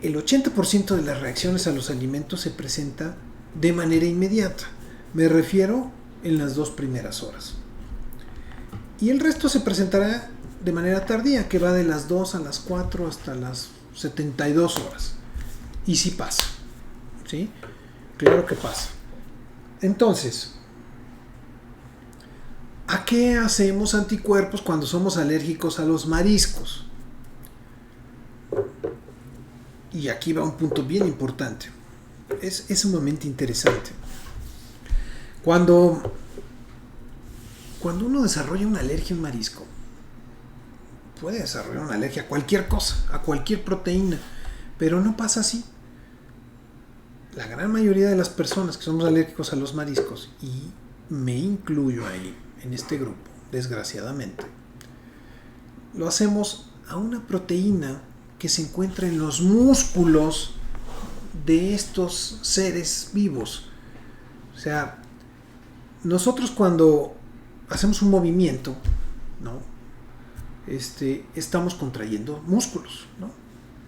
el 80% de las reacciones a los alimentos se presenta de manera inmediata. Me refiero en las 2 primeras horas. Y el resto se presentará de manera tardía, que va de las 2 a las 4 hasta las 72 horas. Y sí pasa. ¿Sí? Claro que pasa. Entonces, ¿a qué hacemos anticuerpos cuando somos alérgicos a los mariscos? Y aquí va un punto bien importante. Es sumamente interesante. Cuando uno desarrolla una alergia a un marisco, puede desarrollar una alergia a cualquier cosa, a cualquier proteína, pero no pasa así. La gran mayoría de las personas que somos alérgicos a los mariscos, y me incluyo ahí, en este grupo, desgraciadamente, lo hacemos a una proteína que se encuentra en los músculos de estos seres vivos. O sea, nosotros cuando hacemos un movimiento, ¿no? Estamos contrayendo músculos, ¿no?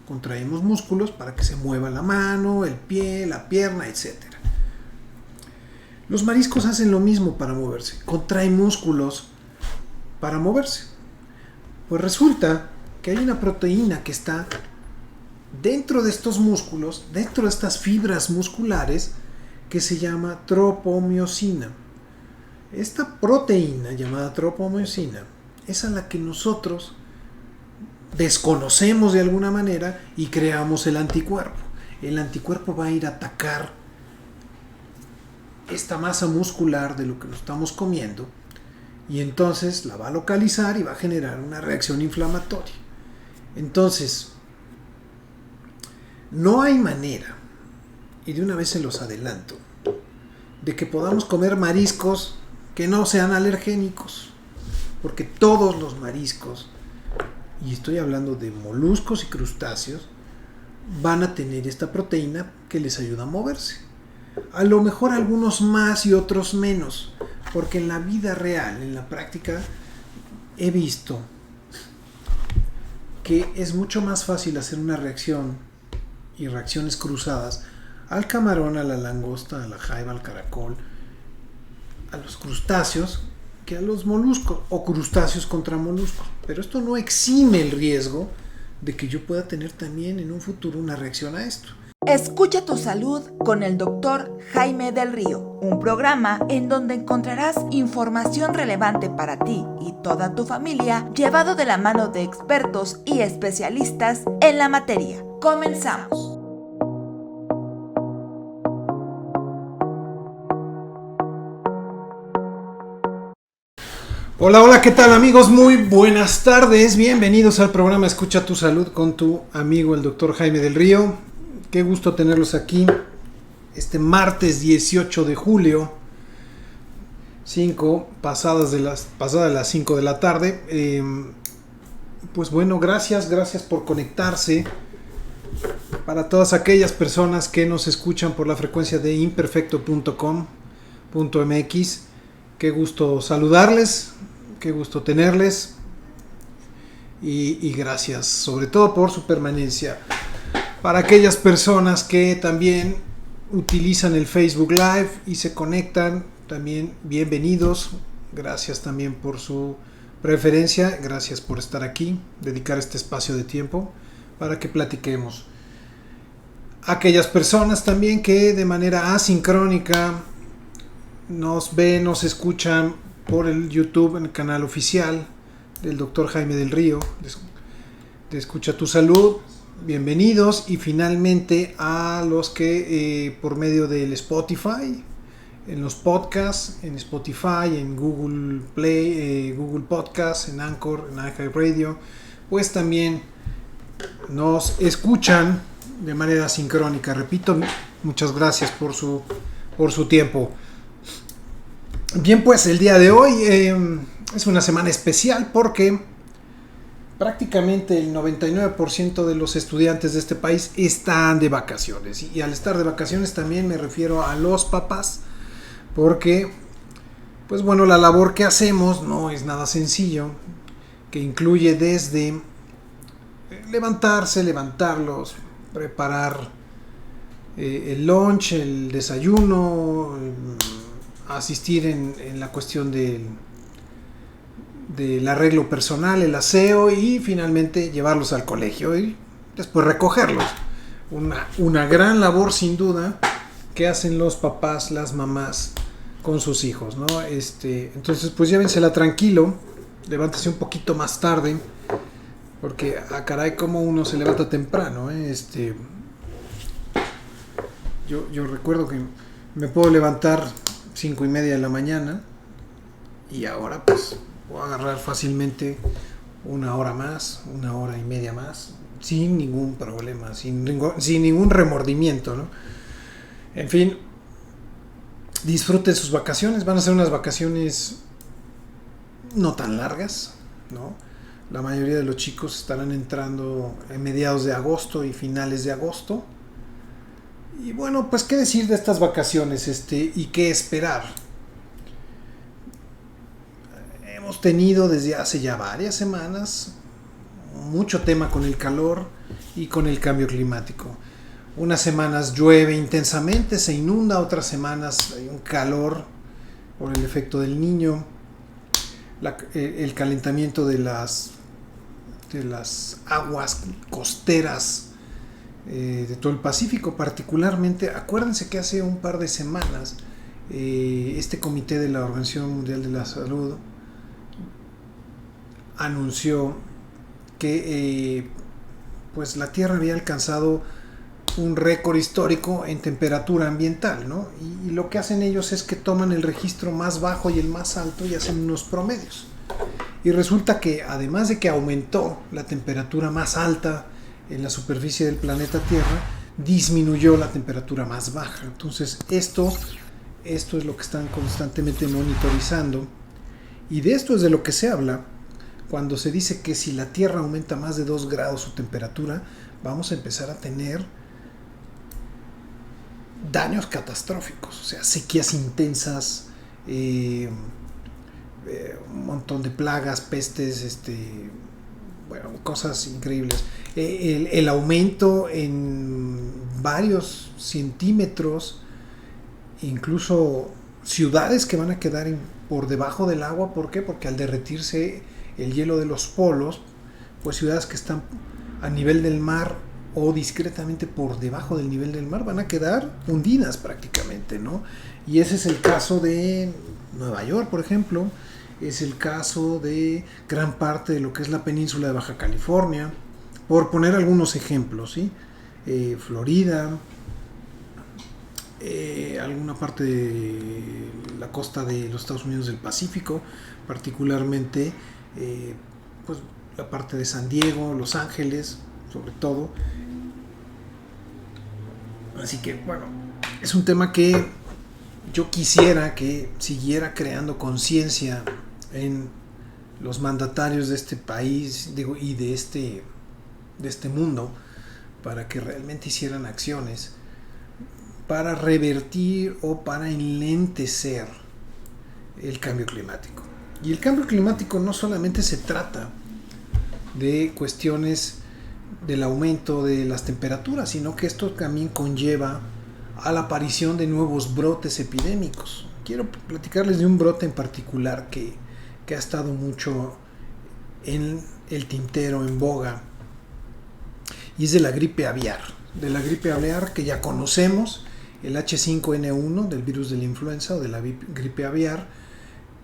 Contraemos músculos para que se mueva la mano, el pie, la pierna, etc. Los mariscos hacen lo mismo para moverse, contraen músculos para moverse. Pues resulta que hay una proteína que está dentro de estos músculos, dentro de estas fibras musculares, que se llama tropomiosina. Esta proteína llamada tropomiosina es a la que nosotros desconocemos de alguna manera y creamos el anticuerpo. El anticuerpo va a ir a atacar esta masa muscular de lo que nos estamos comiendo y entonces la va a localizar y va a generar una reacción inflamatoria. Entonces, no hay manera, y de una vez se los adelanto, de que podamos comer mariscos que no sean alergénicos, porque todos los mariscos, y estoy hablando de moluscos y crustáceos, van a tener esta proteína que les ayuda a moverse. A lo mejor algunos más y otros menos, porque en la vida real, en la práctica, he visto que es mucho más fácil hacer una reacción y reacciones cruzadas al camarón, a la langosta, a la jaiba, al caracol, a los crustáceos, que a los moluscos, o crustáceos contra moluscos. Pero esto no exime el riesgo de que yo pueda tener también en un futuro una reacción a esto. Escucha tu salud con el Dr. Jaime del Río, un programa en donde encontrarás información relevante para ti y toda tu familia, llevado de la mano de expertos y especialistas en la materia. Comenzamos. Hola, ¿qué tal amigos? Muy buenas tardes, bienvenidos al programa Escucha tu Salud con tu amigo el Dr. Jaime del Río. Qué gusto tenerlos aquí este martes 18 de julio, pasadas de las 5 de la tarde. Pues bueno, gracias por conectarse. Para todas aquellas personas que nos escuchan por la frecuencia de imperfecto.com.mx, qué gusto saludarles, qué gusto tenerles y gracias sobre todo por su permanencia. Para aquellas personas que también utilizan el Facebook Live y se conectan, también bienvenidos, gracias también por su preferencia, gracias por estar aquí, dedicar este espacio de tiempo para que platiquemos. Aquellas personas también que de manera asincrónica nos ven, nos escuchan por el YouTube, en el canal oficial del Dr. Jaime del Río, de Escucha tu Salud, bienvenidos. Y finalmente a los que por medio del Spotify, en los podcasts, en Spotify, en Google Play, Google Podcasts, en Anchor, en iHeartRadio, pues también nos escuchan de manera sincrónica. Repito, muchas gracias por su tiempo. Bien, pues el día de hoy es una semana especial porque prácticamente el 99% de los estudiantes de este país están de vacaciones. Y al estar de vacaciones también me refiero a los papás, porque pues bueno, la labor que hacemos no es nada sencillo, que incluye desde levantarlos, preparar el lunch, el desayuno, asistir en la cuestión del arreglo personal, el aseo y finalmente llevarlos al colegio y después recogerlos. Una gran labor sin duda que hacen los papás, las mamás con sus hijos, ¿no? Entonces pues llévensela tranquilo, levántese un poquito más tarde, porque caray como uno se levanta temprano, yo recuerdo que me puedo levantar 5:30 de la mañana y ahora pues puedo agarrar fácilmente 1 hora más, 1:30 más, sin ningún problema, sin ningún remordimiento, ¿no? En fin, disfruten sus vacaciones, van a ser unas vacaciones no tan largas, ¿no? La mayoría de los chicos estarán entrando en mediados de agosto y finales de agosto. Y bueno, pues qué decir de estas vacaciones, y qué esperar. Hemos tenido desde hace ya varias semanas mucho tema con el calor y con el cambio climático. Unas semanas llueve intensamente, se inunda, otras semanas hay un calor por el efecto del Niño, el calentamiento de las aguas costeras de todo el Pacífico particularmente. Acuérdense que hace un par de semanas este comité de la Organización Mundial de la Salud anunció que pues la Tierra había alcanzado un récord histórico en temperatura ambiental, ¿no? Y lo que hacen ellos es que toman el registro más bajo y el más alto y hacen unos promedios. Y resulta que además de que aumentó la temperatura más alta en la superficie del planeta Tierra, disminuyó la temperatura más baja. Entonces esto es lo que están constantemente monitorizando, y de esto es de lo que se habla cuando se dice que si la Tierra aumenta más de 2 grados su temperatura, vamos a empezar a tener daños catastróficos, o sea, sequías intensas, un montón de plagas, pestes, cosas increíbles. El aumento en varios centímetros, incluso ciudades que van a quedar por debajo del agua. ¿Por qué? Porque al derretirse el hielo de los polos, pues ciudades que están a nivel del mar o discretamente por debajo del nivel del mar van a quedar hundidas prácticamente, ¿no? Y ese es el caso de Nueva York, por ejemplo, es el caso de gran parte de lo que es la península de Baja California, por poner algunos ejemplos, ¿sí? Florida, alguna parte de la costa de los Estados Unidos del Pacífico, particularmente pues la parte de San Diego, Los Ángeles, sobre todo. Así que bueno, es un tema que yo quisiera que siguiera creando conciencia en los mandatarios de este país, y de este mundo, para que realmente hicieran acciones para revertir o para enlentecer el cambio climático. Y el cambio climático no solamente se trata de cuestiones del aumento de las temperaturas, sino que esto también conlleva a la aparición de nuevos brotes epidémicos. Quiero platicarles de un brote en particular que ha estado mucho en el tintero, en boga, y es de la gripe aviar. De la gripe aviar que ya conocemos, el H5N1 del virus de la influenza o de la gripe aviar,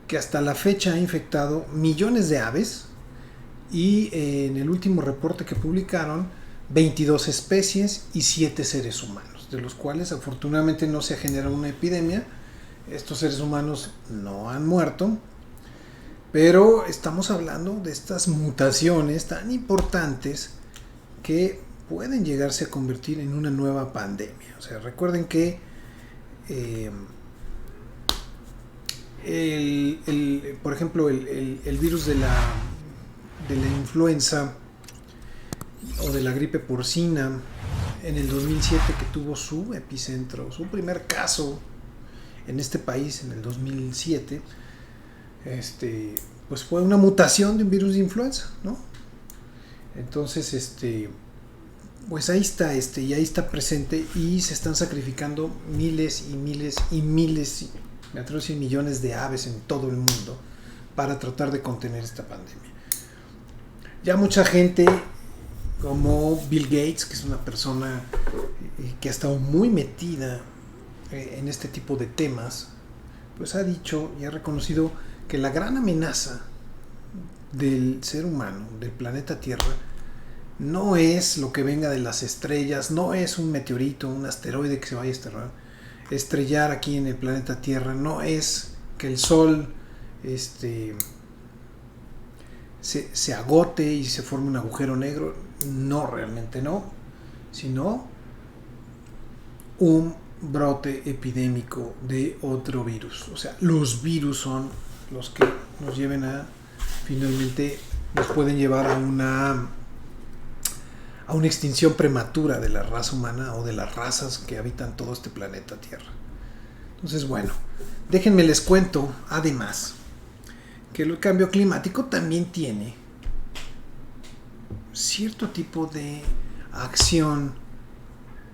que hasta la fecha ha infectado millones de aves, y en el último reporte que publicaron, 22 especies y 7 seres humanos, de los cuales afortunadamente no se ha generado una epidemia. Estos seres humanos no han muerto, pero estamos hablando de estas mutaciones tan importantes que pueden llegarse a convertir en una nueva pandemia. O sea, recuerden que por ejemplo, el virus de la influenza o de la gripe porcina, en el 2007, que tuvo su epicentro, su primer caso en este país en el 2007, pues fue una mutación de un virus de influenza, ¿no? Entonces, pues ahí está y ahí está presente, y se están sacrificando miles y miles y miles, me atrevo a decir millones de aves en todo el mundo para tratar de contener esta pandemia. Ya mucha gente como Bill Gates, que es una persona que ha estado muy metida en este tipo de temas, pues ha dicho y ha reconocido que la gran amenaza del ser humano, del planeta Tierra, no es lo que venga de las estrellas, no es un meteorito, un asteroide que se vaya a estrellar aquí en el planeta Tierra, no es que el Sol se agote y se forme un agujero negro, no, realmente no, sino un brote epidémico de otro virus. O sea, los virus son los que nos lleven a, finalmente, nos pueden llevar a una extinción prematura de la raza humana o de las razas que habitan todo este planeta Tierra. Entonces, bueno, déjenme les cuento, además, que el cambio climático también tiene cierto tipo de acción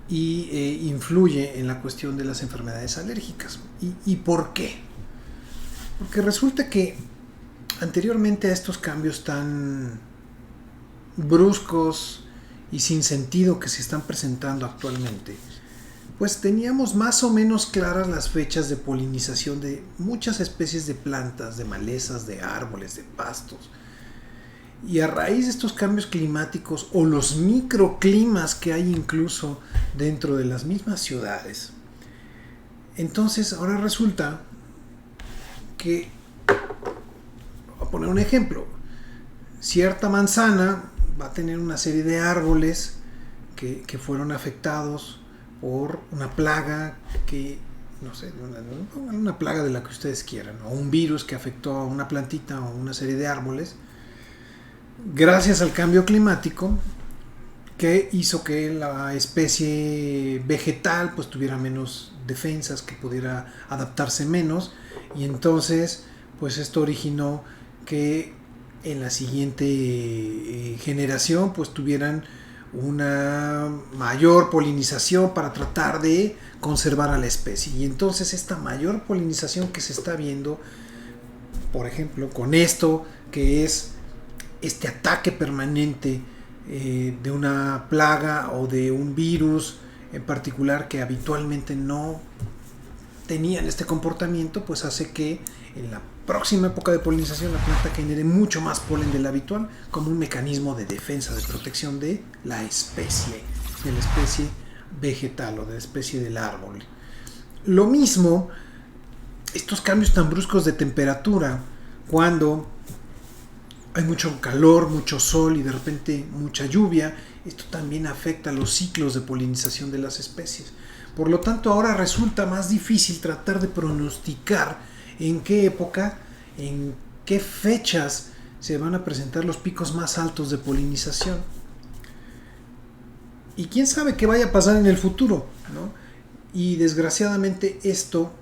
y influye en la cuestión de las enfermedades alérgicas. ¿Y por qué? Porque resulta que anteriormente a estos cambios tan bruscos y sin sentido que se están presentando actualmente, pues teníamos más o menos claras las fechas de polinización de muchas especies de plantas, de malezas, de árboles, de pastos. Y a raíz de estos cambios climáticos o los microclimas que hay incluso dentro de las mismas ciudades, entonces ahora resulta que, voy a poner un ejemplo, cierta manzana va a tener una serie de árboles que fueron afectados por una plaga que, no sé, una plaga de la que ustedes quieran, o un virus que afectó a una plantita o una serie de árboles, gracias al cambio climático que hizo que la especie vegetal pues tuviera menos defensas, que pudiera adaptarse menos, y entonces pues esto originó que en la siguiente generación pues tuvieran una mayor polinización para tratar de conservar a la especie. Y entonces esta mayor polinización que se está viendo, por ejemplo, con esto que es este ataque permanente de una plaga o de un virus en particular que habitualmente no tenían este comportamiento, pues hace que en la próxima época de polinización la planta genere mucho más polen del habitual, como un mecanismo de defensa, de protección de la especie vegetal o de la especie del árbol. Lo mismo, estos cambios tan bruscos de temperatura, cuando hay mucho calor, mucho sol y de repente mucha lluvia, esto también afecta los ciclos de polinización de las especies. Por lo tanto, ahora resulta más difícil tratar de pronosticar en qué época, en qué fechas se van a presentar los picos más altos de polinización. Y quién sabe qué vaya a pasar en el futuro, ¿no? Y desgraciadamente esto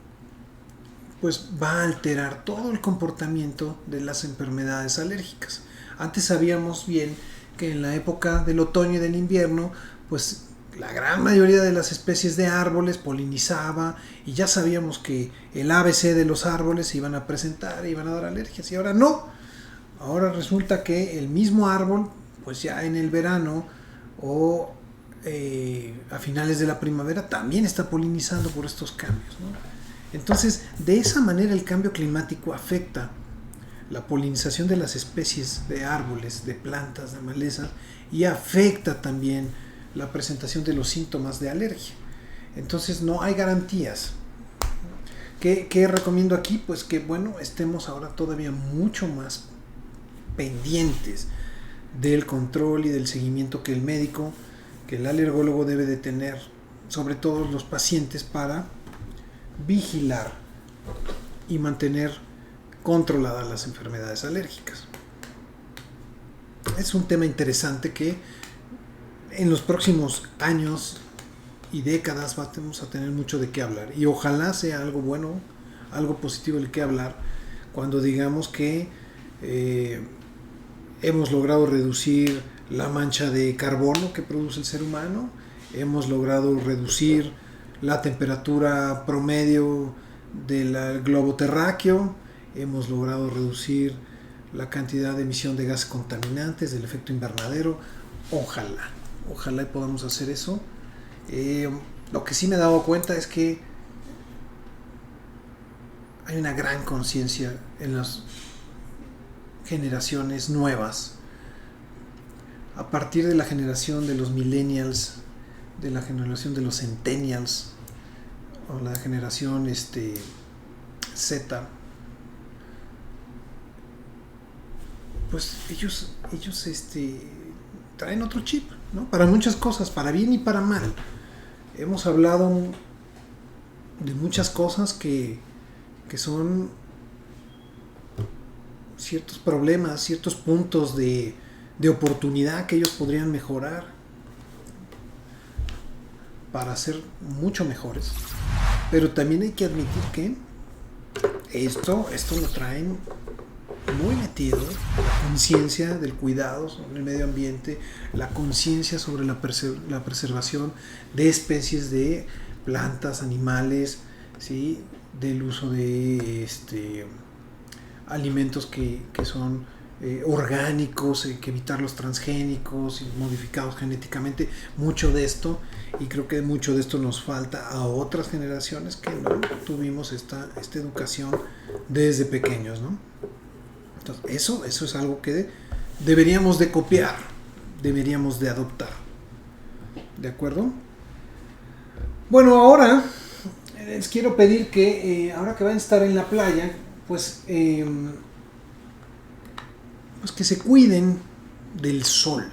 pues va a alterar todo el comportamiento de las enfermedades alérgicas. Antes sabíamos bien que en la época del otoño y del invierno, pues la gran mayoría de las especies de árboles polinizaba y ya sabíamos que el ABC de los árboles se iban a presentar, iban a dar alergias, y ahora no. Ahora resulta que el mismo árbol, pues ya en el verano o a finales de la primavera también está polinizando por estos cambios, ¿no? Entonces, de esa manera el cambio climático afecta la polinización de las especies de árboles, de plantas, de malezas, y afecta también la presentación de los síntomas de alergia. Entonces no hay garantías. ¿Qué recomiendo aquí? Pues que, bueno, estemos ahora todavía mucho más pendientes del control y del seguimiento que el médico, que el alergólogo debe de tener sobre todos los pacientes para vigilar y mantener controladas las enfermedades alérgicas. Es un tema interesante que en los próximos años y décadas vamos a tener mucho de qué hablar, y ojalá sea algo bueno, algo positivo del que hablar cuando digamos que hemos logrado reducir la mancha de carbono que produce el ser humano, hemos logrado reducir la temperatura promedio del globo terráqueo, hemos logrado reducir la cantidad de emisión de gases contaminantes, del efecto invernadero. Ojalá y podamos hacer eso. Lo que sí me he dado cuenta es que hay una gran conciencia en las generaciones nuevas, a partir de la generación de los millennials, de la generación de los centennials, o la generación Z, pues ellos traen otro chip, ¿no? Para muchas cosas, para bien y para mal. Hemos hablado de muchas cosas que son ciertos problemas, ciertos puntos de oportunidad que ellos podrían mejorar para ser mucho mejores. Pero también hay que admitir que esto lo traen muy metido, la conciencia del cuidado sobre el medio ambiente, la conciencia sobre la preservación de especies de plantas, animales, ¿sí? Del uso de alimentos que son orgánicos, que evitar los transgénicos y modificados genéticamente, mucho de esto, y creo que mucho de esto nos falta a otras generaciones que no tuvimos esta educación desde pequeños, ¿no? Entonces, eso es algo que deberíamos de copiar, deberíamos de adoptar. ¿De acuerdo? Bueno, ahora les quiero pedir que, ahora que van a estar en la playa, pues que se cuiden del sol.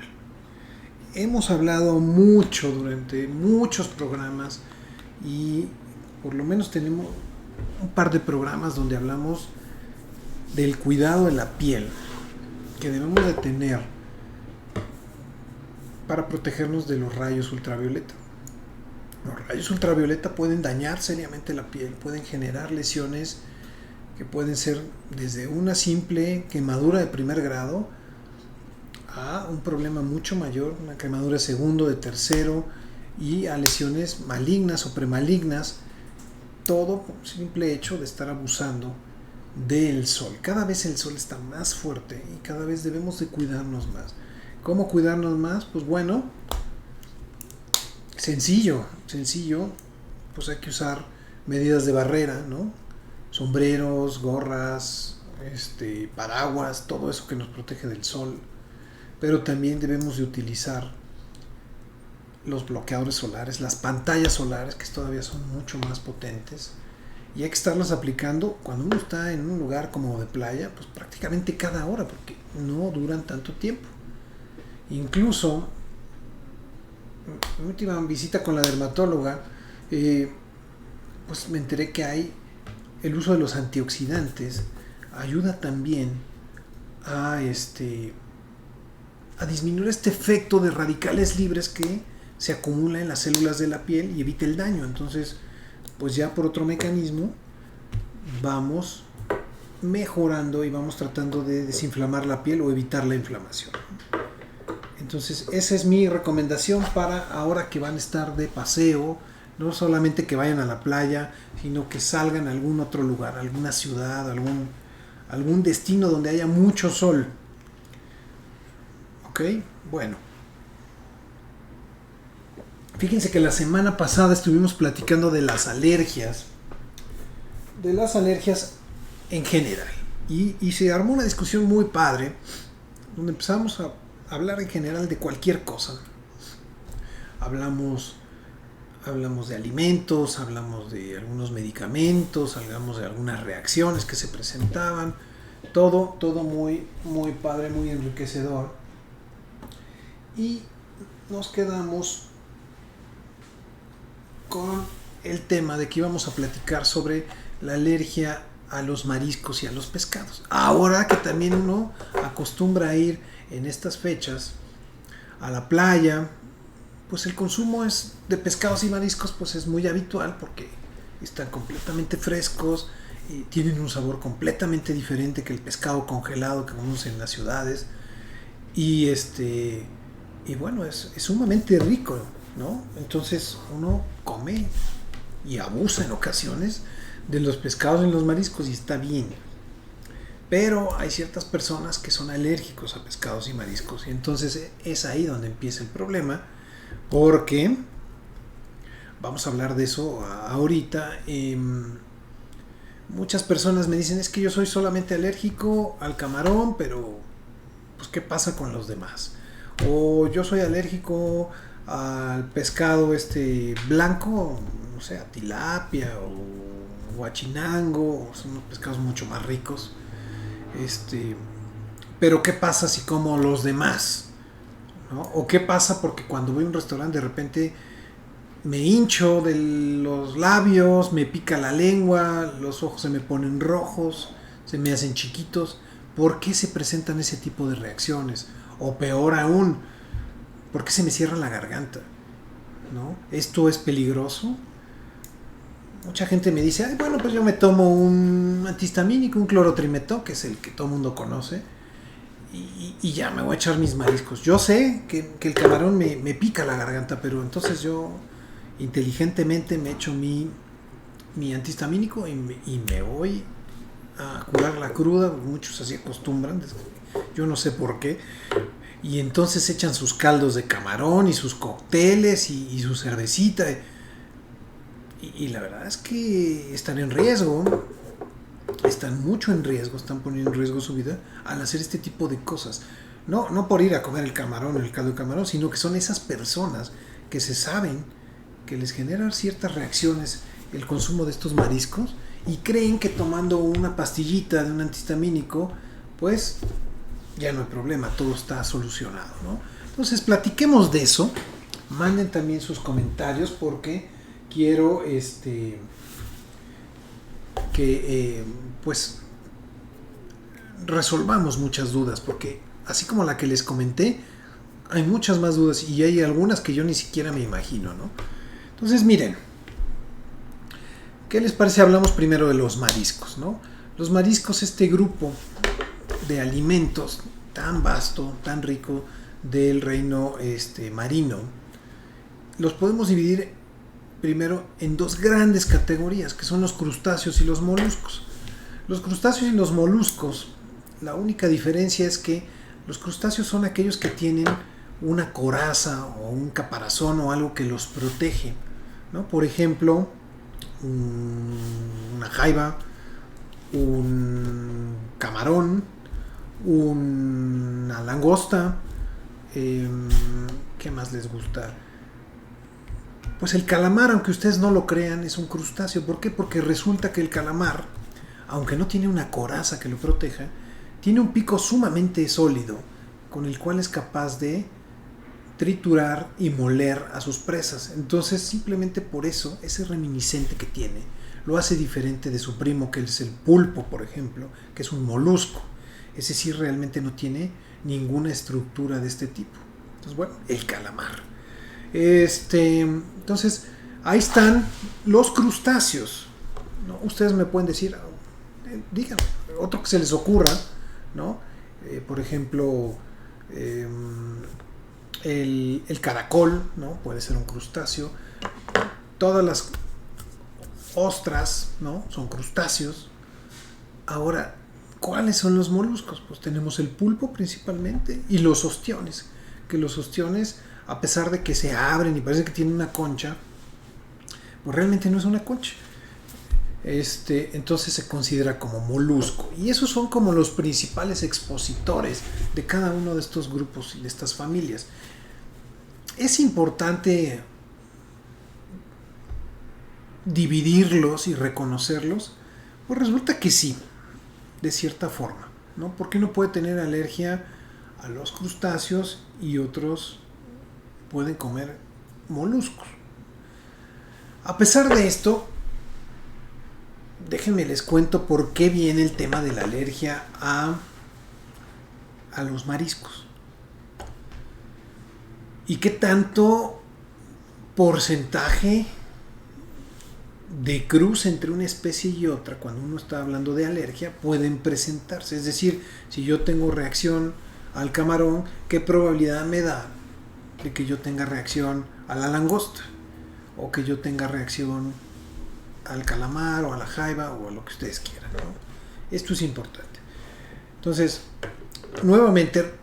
Hemos hablado mucho durante muchos programas, y por lo menos tenemos un par de programas donde hablamos del cuidado de la piel que debemos de tener para protegernos de los rayos ultravioleta. Los rayos ultravioleta pueden dañar seriamente la piel, pueden generar lesiones que pueden ser desde una simple quemadura de primer grado a un problema mucho mayor, una quemadura de segundo, de tercero, y a lesiones malignas o premalignas, todo por el simple hecho de estar abusando del sol. Cada vez el sol está más fuerte y cada vez debemos de cuidarnos más. ¿Cómo cuidarnos más? Pues bueno, sencillo, pues hay que usar medidas de barrera, ¿no? Sombreros, gorras, paraguas, todo eso que nos protege del sol. Pero también debemos de utilizar los bloqueadores solares, las pantallas solares, que todavía son mucho más potentes, y hay que estarlas aplicando cuando uno está en un lugar como de playa, pues prácticamente cada hora, porque no duran tanto tiempo. Incluso en mi última visita con la dermatóloga, pues me enteré que hay el uso de los antioxidantes ayuda también a disminuir este efecto de radicales libres que se acumula en las células de la piel y evita el daño. Entonces, pues ya por otro mecanismo vamos mejorando y vamos tratando de desinflamar la piel o evitar la inflamación. Entonces, esa es mi recomendación para ahora que van a estar de paseo. No solamente que vayan a la playa, sino que salgan a algún otro lugar, alguna ciudad, algún destino donde haya mucho sol. ¿Ok? Bueno. Fíjense que la semana pasada estuvimos platicando de las alergias. De las alergias en general. Y se armó una discusión muy padre, donde empezamos a hablar en general de cualquier cosa. Hablamos de alimentos, hablamos de algunos medicamentos, hablamos de algunas reacciones que se presentaban, todo muy, muy padre, muy enriquecedor. Y nos quedamos con el tema de que íbamos a platicar sobre la alergia a los mariscos y a los pescados. Ahora que también uno acostumbra a ir en estas fechas a la playa, pues el consumo de pescados y mariscos pues es muy habitual, porque están completamente frescos y tienen un sabor completamente diferente que el pescado congelado que vemos en las ciudades, y y bueno, es sumamente rico, ¿no? Entonces uno come y abusa en ocasiones de los pescados y los mariscos y está bien. Pero hay ciertas personas que son alérgicos a pescados y mariscos y entonces es ahí donde empieza el problema, porque vamos a hablar de eso ahorita. Muchas personas me dicen, es que yo soy solamente alérgico al camarón, pero pues ¿qué pasa con los demás? O yo soy alérgico al pescado blanco, no sé, a tilapia o guachinango, son unos pescados mucho más ricos. Pero ¿qué pasa si como los demás? ¿No? ¿O qué pasa porque cuando voy a un restaurante de repente me hincho de los labios, me pica la lengua, los ojos se me ponen rojos, se me hacen chiquitos? ¿Por qué se presentan ese tipo de reacciones? O peor aún, ¿por qué se me cierra la garganta? ¿No? ¿Esto es peligroso? Mucha gente me dice, ay, bueno, pues yo me tomo un antihistamínico, un clorotrimetol, que es el que todo el mundo conoce, y ya me voy a echar mis mariscos. Yo sé que el camarón me pica la garganta, pero entonces yo inteligentemente me echo mi antihistamínico y me voy a curar la cruda. Muchos así acostumbran, yo no sé por qué, y entonces echan sus caldos de camarón y sus cócteles y su cervecita, y la verdad es que están en riesgo, están mucho en riesgo, están poniendo en riesgo su vida al hacer este tipo de cosas. No por ir a comer el camarón o el caldo de camarón, sino que son esas personas que se saben que les genera ciertas reacciones el consumo de estos mariscos y creen que tomando una pastillita de un antihistamínico, pues ya no hay problema, todo está solucionado, ¿no? Entonces platiquemos de eso, manden también sus comentarios porque quiero que pues resolvamos muchas dudas, porque así como la que les comenté, hay muchas más dudas y hay algunas que yo ni siquiera me imagino, ¿no? Entonces miren, ¿qué les parece? Hablamos primero de los mariscos, ¿no? Los mariscos, este grupo de alimentos tan vasto, tan rico del reino marino, los podemos dividir primero en dos grandes categorías, que son los crustáceos y los moluscos. Los crustáceos y los moluscos, la única diferencia es que los crustáceos son aquellos que tienen una coraza o un caparazón o algo que los protege, ¿no? Por ejemplo, una jaiba, un camarón, una langosta, ¿qué más les gusta? Pues el calamar, aunque ustedes no lo crean, es un crustáceo. ¿Por qué? Porque resulta que el calamar, aunque no tiene una coraza que lo proteja, tiene un pico sumamente sólido, con el cual es capaz de triturar y moler a sus presas. Entonces, simplemente por eso, ese reminiscente que tiene, lo hace diferente de su primo, que es el pulpo, por ejemplo, que es un molusco. Ese sí realmente no tiene ninguna estructura de este tipo. Entonces, bueno, el calamar. Entonces, ahí están los crustáceos, ¿no? Ustedes me pueden decir, digan, otro que se les ocurra, ¿no? Por ejemplo, el caracol, ¿no? Puede ser un crustáceo. Todas las ostras, ¿no? Son crustáceos. Ahora, ¿cuáles son los moluscos? Pues tenemos el pulpo principalmente y los ostiones, que los ostiones, a pesar de que se abren y parece que tienen una concha, pues realmente no es una concha. Entonces se considera como molusco. Y esos son como los principales expositores de cada uno de estos grupos y de estas familias. Es importante dividirlos y reconocerlos. Pues resulta que sí, de cierta forma, ¿no? Porque uno puede tener alergia a los crustáceos y otros pueden comer moluscos. A pesar de esto, déjenme les cuento por qué viene el tema de la alergia a los mariscos. Y qué tanto porcentaje de cruce entre una especie y otra, cuando uno está hablando de alergia, pueden presentarse. Es decir, si yo tengo reacción al camarón, ¿qué probabilidad me da de que yo tenga reacción a la langosta, o que yo tenga reacción al calamar, o a la jaiba, o a lo que ustedes quieran, ¿no? Esto es importante. Entonces, nuevamente,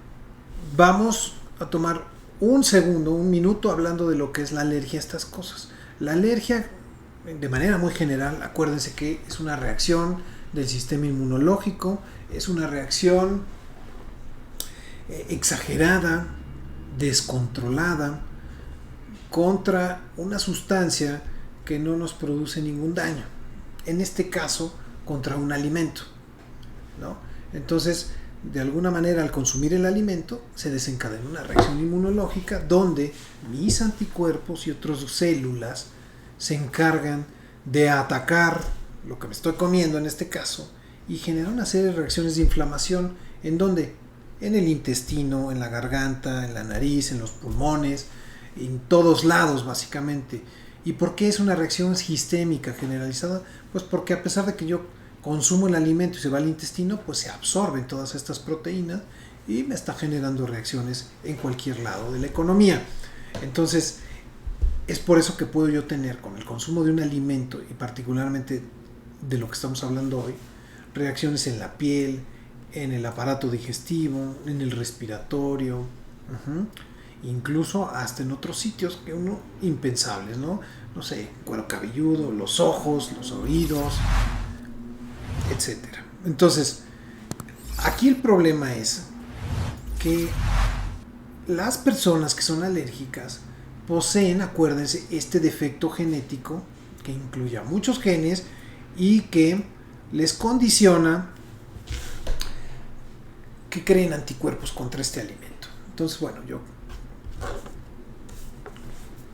vamos a tomar un minuto hablando de lo que es la alergia a estas cosas. La alergia, de manera muy general, acuérdense que es una reacción del sistema inmunológico, es una reacción exagerada, descontrolada, contra una sustancia que no nos produce ningún daño. En este caso, contra un alimento, ¿no? Entonces, de alguna manera, al consumir el alimento, se desencadena una reacción inmunológica donde mis anticuerpos y otras células se encargan de atacar lo que me estoy comiendo en este caso y generar una serie de reacciones de inflamación. ¿En dónde? En el intestino, en la garganta, en la nariz, en los pulmones, en todos lados básicamente. ¿Y por qué es una reacción sistémica generalizada? Pues porque a pesar de que yo consumo el alimento y se va al intestino, pues se absorben todas estas proteínas y me está generando reacciones en cualquier lado de la economía. Entonces, es por eso que puedo yo tener con el consumo de un alimento, y particularmente de lo que estamos hablando hoy, reacciones en la piel, en el aparato digestivo, en el respiratorio, incluso hasta en otros sitios que uno impensables, ¿no? No sé, cuero cabelludo, los ojos, los oídos, etcétera. Entonces, aquí el problema es que las personas que son alérgicas poseen, acuérdense, este defecto genético que incluye a muchos genes y que les condiciona que creen anticuerpos contra este alimento. Entonces, bueno, yo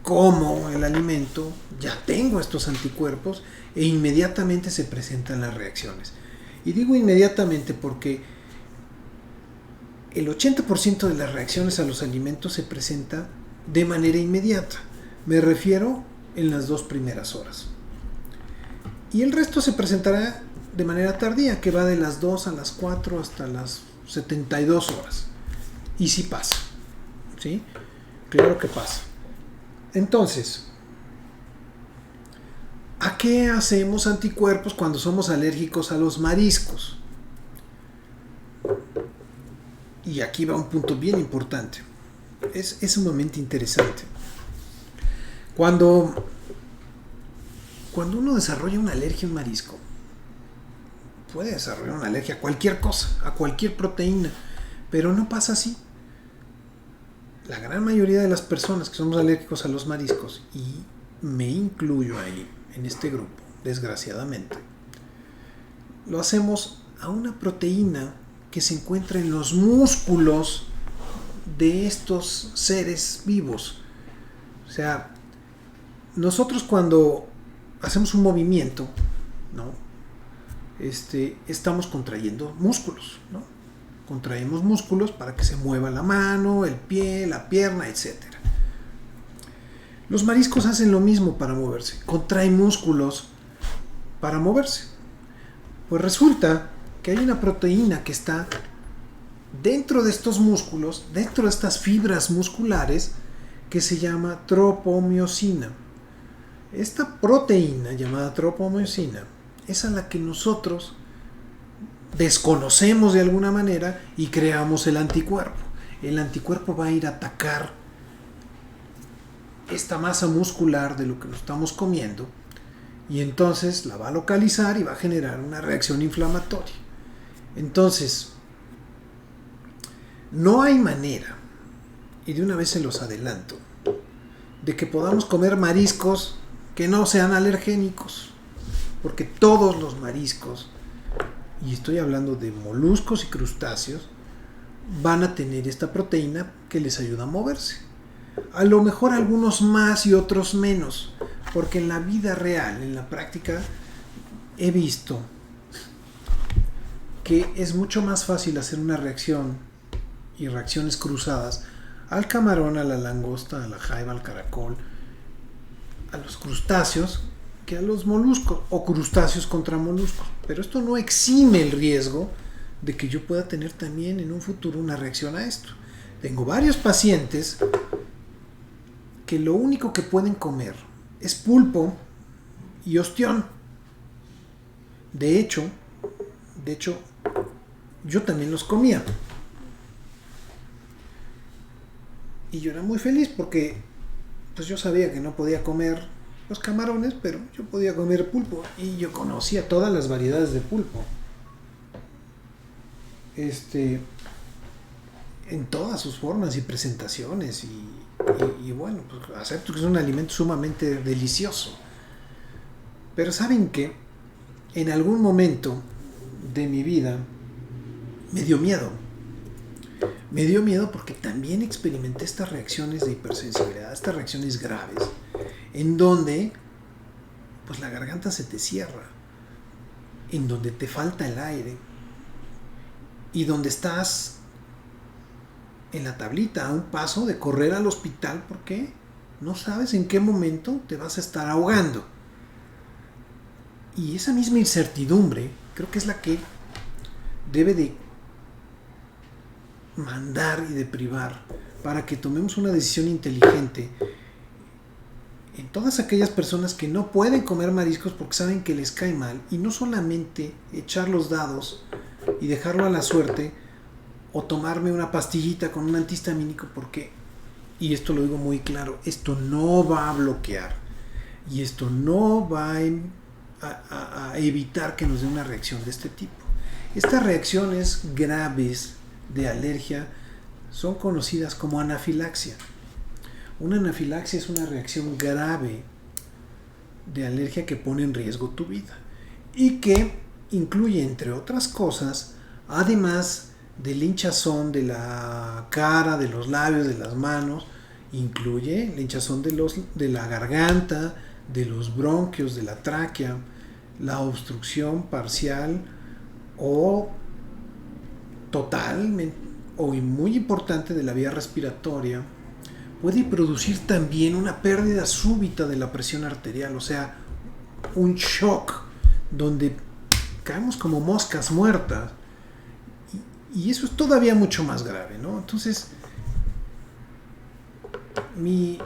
como el alimento, ya tengo estos anticuerpos e inmediatamente se presentan las reacciones. Y digo inmediatamente porque el 80% de las reacciones a los alimentos se presenta de manera inmediata. Me refiero en las 2 primeras horas. Y el resto se presentará de manera tardía, que va de las 2 a las 4 hasta las 72 horas. Y sí pasa, ¿sí? Claro que pasa. Entonces, ¿a qué hacemos anticuerpos cuando somos alérgicos a los mariscos? Y aquí va un punto bien importante. Es sumamente interesante. Cuando uno desarrolla una alergia a un marisco, puede desarrollar una alergia a cualquier cosa, a cualquier proteína, pero no pasa así. La gran mayoría de las personas que somos alérgicos a los mariscos, y me incluyo ahí, en este grupo, desgraciadamente, lo hacemos a una proteína que se encuentra en los músculos de estos seres vivos. O sea, nosotros cuando hacemos un movimiento, ¿no? Estamos contrayendo músculos, ¿no? Contraemos músculos para que se mueva la mano, el pie, la pierna, etc. Los mariscos hacen lo mismo para moverse, contraen músculos para moverse. Pues resulta que hay una proteína que está dentro de estos músculos, dentro de estas fibras musculares, que se llama tropomiosina. Esta proteína llamada tropomiosina es a la que nosotros desconocemos de alguna manera y creamos el anticuerpo. El anticuerpo va a ir a atacar esta masa muscular de lo que nos estamos comiendo y entonces la va a localizar y va a generar una reacción inflamatoria. Entonces, no hay manera, y de una vez se los adelanto, de que podamos comer mariscos que no sean alergénicos, porque todos los mariscos, y estoy hablando de moluscos y crustáceos, van a tener esta proteína que les ayuda a moverse. A lo mejor algunos más y otros menos, porque en la vida real, en la práctica, he visto que es mucho más fácil hacer una reacción y reacciones cruzadas al camarón, a la langosta, a la jaiba, al caracol, a los crustáceos, que a los moluscos, o crustáceos contra moluscos. Pero esto no exime el riesgo de que yo pueda tener también en un futuro una reacción a esto. Tengo varios pacientes que lo único que pueden comer es pulpo y ostión. De hecho, yo también los comía. Y yo era muy feliz porque pues yo sabía que no podía comer los camarones, pero yo podía comer pulpo. Y yo conocía todas las variedades de pulpo. En todas sus formas y presentaciones. Y bueno, pues acepto que es un alimento sumamente delicioso. Pero ¿saben qué? En algún momento de mi vida me dio miedo. Me dio miedo porque también experimenté estas reacciones de hipersensibilidad, estas reacciones graves, en donde pues la garganta se te cierra, en donde te falta el aire y donde estás en la tablita a un paso de correr al hospital porque no sabes en qué momento te vas a estar ahogando. Y esa misma incertidumbre creo que es la que debe de mandar y de privar para que tomemos una decisión inteligente en todas aquellas personas que no pueden comer mariscos porque saben que les cae mal, y no solamente echar los dados y dejarlo a la suerte o tomarme una pastillita con un antihistamínico porque, y esto lo digo muy claro, esto no va a bloquear y esto no va a evitar que nos dé una reacción de este tipo. Estas reacciones graves de alergia son conocidas como anafilaxia. Una anafilaxia es una reacción grave de alergia que pone en riesgo tu vida y que incluye, entre otras cosas, además del hinchazón de la cara, de los labios, de las manos, incluye la hinchazón de la garganta, de los bronquios, de la tráquea, la obstrucción parcial o total o muy importante de la vía respiratoria. Puede producir también una pérdida súbita de la presión arterial, o sea, un shock donde caemos como moscas muertas, y eso es todavía mucho más grave, ¿no? Entonces, mi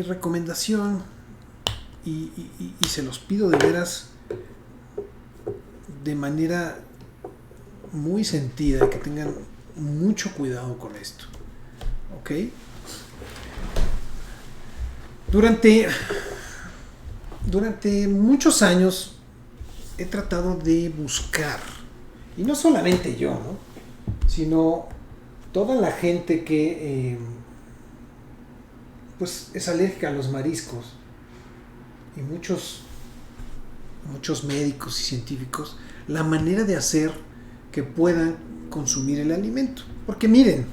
recomendación, y se los pido de veras de manera muy sentida, que tengan mucho cuidado con esto, ¿ok? Durante muchos años he tratado de buscar, y no solamente yo, ¿no?, sino toda la gente que pues es alérgica a los mariscos, y muchos médicos y científicos, la manera de hacer que puedan consumir el alimento. Porque miren,